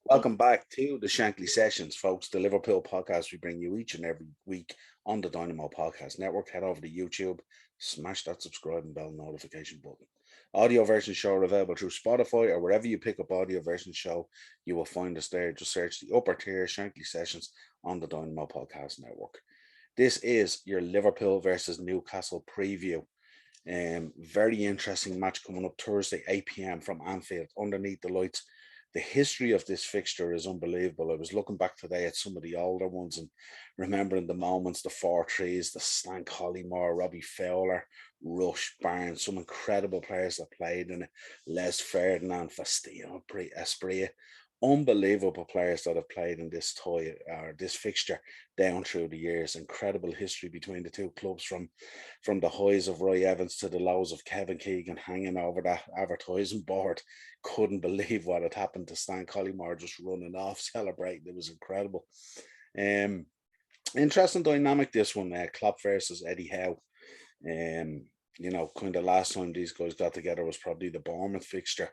Welcome back to the Shankly Sessions, folks, the Liverpool podcast we bring you each and every week on the Dynamo Podcast Network. Head over to YouTube, smash that subscribe and bell notification button. Audio version show are available through Spotify or wherever you pick up audio version show, you will find us there. Just search the upper tier Shankly Sessions on the Dynamo Podcast Network. This is your Liverpool versus Newcastle preview. Very interesting match coming up Thursday, 8 p.m. from Anfield, underneath the lights. The history of this fixture is unbelievable. I was looking back today at some of the older ones and remembering the moments, the 4-3s, the Stan Collymore, Robbie Fowler, Rush, Barnes, some incredible players that played in it. Les Ferdinand, Faustino, Asprilla, unbelievable players that have played in this toy or this fixture down through the years. Incredible history between the two clubs, from the highs of Roy Evans to the lows of Kevin Keegan hanging over that advertising board. Couldn't believe what had happened to Stan Collymore just running off celebrating. It was incredible. um Interesting dynamic, this one. Klopp versus Eddie Howe. Kind of last time these guys got together was probably the Bournemouth fixture,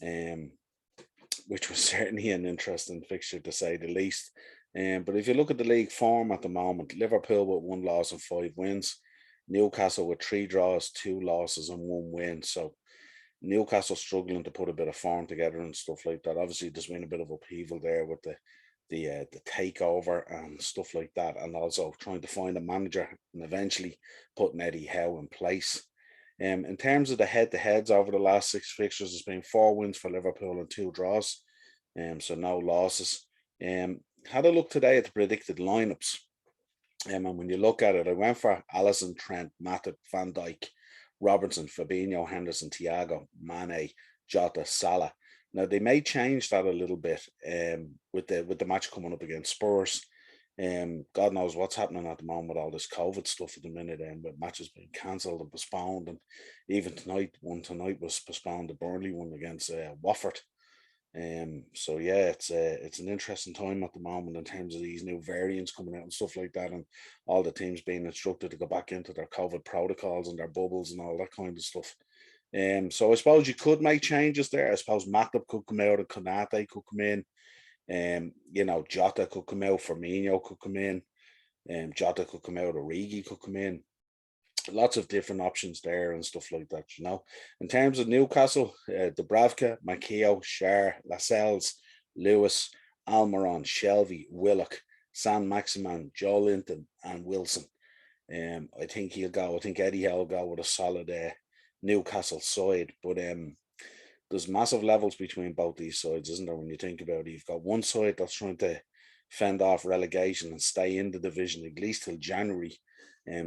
um which was certainly an interesting fixture to say the least. But if you look at the league form at the moment, Liverpool with 1 loss and 5 wins, Newcastle with 3 draws, 2 losses, and 1 win. So Newcastle struggling to put a bit of form together and stuff like that. Obviously, there's been a bit of upheaval there with the takeover and stuff like that, and also trying to find a manager and eventually putting Eddie Howe in place. In terms of the head-to-heads over the last 6 fixtures, there's been 4 wins for Liverpool and 2 draws, so no losses. Had a look today at the predicted lineups, and when you look at it, I went for Alisson, Trent, Matip, Van Dijk, Robertson, Fabinho, Henderson, Thiago, Mane, Jota, Salah. Now they may change that a little bit with the match coming up against Spurs. God knows what's happening at the moment with all this COVID stuff at the minute, and with matches being cancelled and postponed, and even tonight was postponed, the Burnley one against Watford. So yeah, it's an interesting time at the moment in terms of these new variants coming out and stuff like that, and all the teams being instructed to go back into their COVID protocols and their bubbles and all that kind of stuff. So I suppose you could make changes there. I suppose Matip could come out and Konate could come in. Jota could come out, Firmino could come in, Jota could come out, Origi could come in. Lots of different options there and stuff like that. In terms of Newcastle, Dubravka, Makeo, Shar, Lascelles, Lewis, Almiron, Shelby, Willock, San Maximan, Joe Linton, and Wilson. I think he'll go. I think Eddie Howe will go with a solid Newcastle side, but there's massive levels between both these sides, isn't there? When you think about it, you've got one side that's trying to fend off relegation and stay in the division at least till January,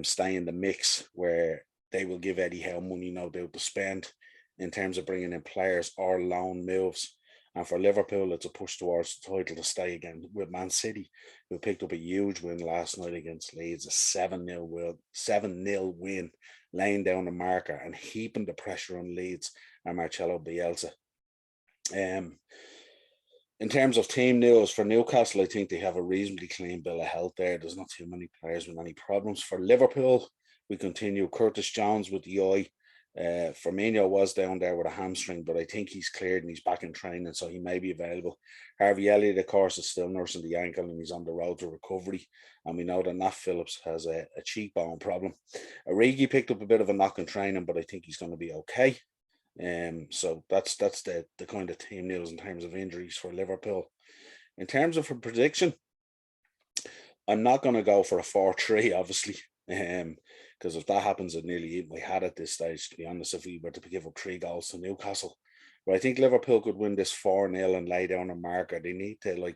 stay in the mix, where they will give Eddie Howe money no doubt to spend in terms of bringing in players or loan moves. And for Liverpool, it's a push towards the title to stay again with Man City, who picked up a huge win last night against Leeds, a 7-0 win, laying down the marker and heaping the pressure on Leeds and Marcelo Bielsa. In terms of team news for Newcastle, I think they have a reasonably clean bill of health there. There's not too many players with any problems. For Liverpool, we continue Curtis Jones with the eye. Firmino was down there with a hamstring, but I think he's cleared and he's back in training, so he may be available. Harvey Elliott, of course, is still nursing the ankle and he's on the road to recovery. And we know that Nat Phillips has a cheekbone problem. Origi picked up a bit of a knock in training, but I think he's going to be okay. So that's the kind of team news in terms of injuries for Liverpool. In terms of a prediction, I'm not going to go for a 4-3, obviously, because if that happens, I'd nearly eat my hat at this stage, to be honest, if we were to give up 3 goals to Newcastle. But I think Liverpool could win this 4-0 and lay down a marker. They need to,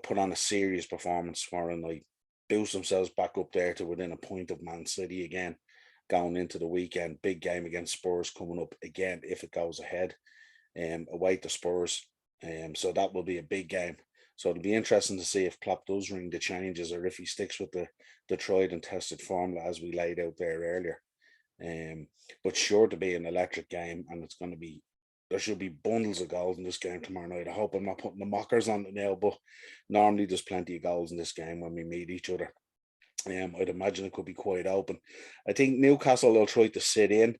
put on a serious performance tomorrow and boost themselves back up there to within a point of Man City again, going into the weekend. Big game against Spurs coming up again if it goes ahead, away to Spurs. So that will be a big game. So it'll be interesting to see if Klopp does ring the changes or if he sticks with the tried and tested formula as we laid out there earlier. But sure to be an electric game, and there should be bundles of goals in this game tomorrow night. I hope I'm not putting the mockers on it now, but normally there's plenty of goals in this game when we meet each other. I'd imagine it could be quite open. I think Newcastle will try to sit in,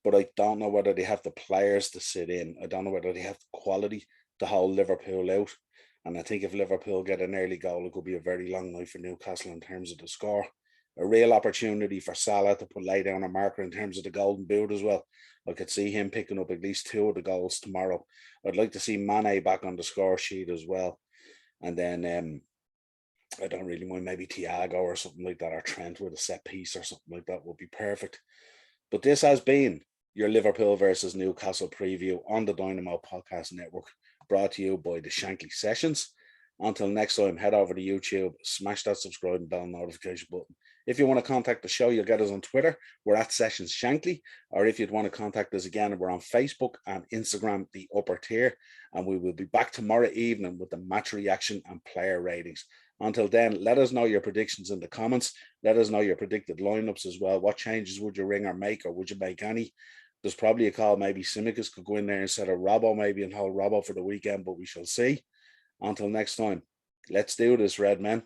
but I don't know whether they have the players to sit in. I don't know whether they have the quality to hold Liverpool out. And I think if Liverpool get an early goal, it could be a very long night for Newcastle in terms of the score. A real lopportunity for Salah to lay down a marker in terms of the golden boot as well. I could see him picking up at least 2 of the goals tomorrow. I'd like to see Mane back on the score sheet as well. And then I don't really mind maybe Thiago or something like that, or Trent with a set piece or something like that would be perfect. But this has been your Liverpool versus Newcastle preview on the Dynamo Podcast Network, brought to you by the Shankly Sessions. Until next time, head over to YouTube, smash that subscribe and bell notification button. If you want to contact the show, you'll get us on Twitter. We're at Sessions Shankly. Or if you'd want to contact us again, we're on Facebook and Instagram, the upper tier. And we will be back tomorrow evening with the match reaction and player ratings. Until then, let us know your predictions in the comments. Let us know your predicted lineups as well. What changes would you ring or make, or would you make any? There's probably a call. Maybe Simicus could go in there instead of Robbo, maybe, and hold Robbo for the weekend, but we shall see. Until next time, let's do this, Red Men.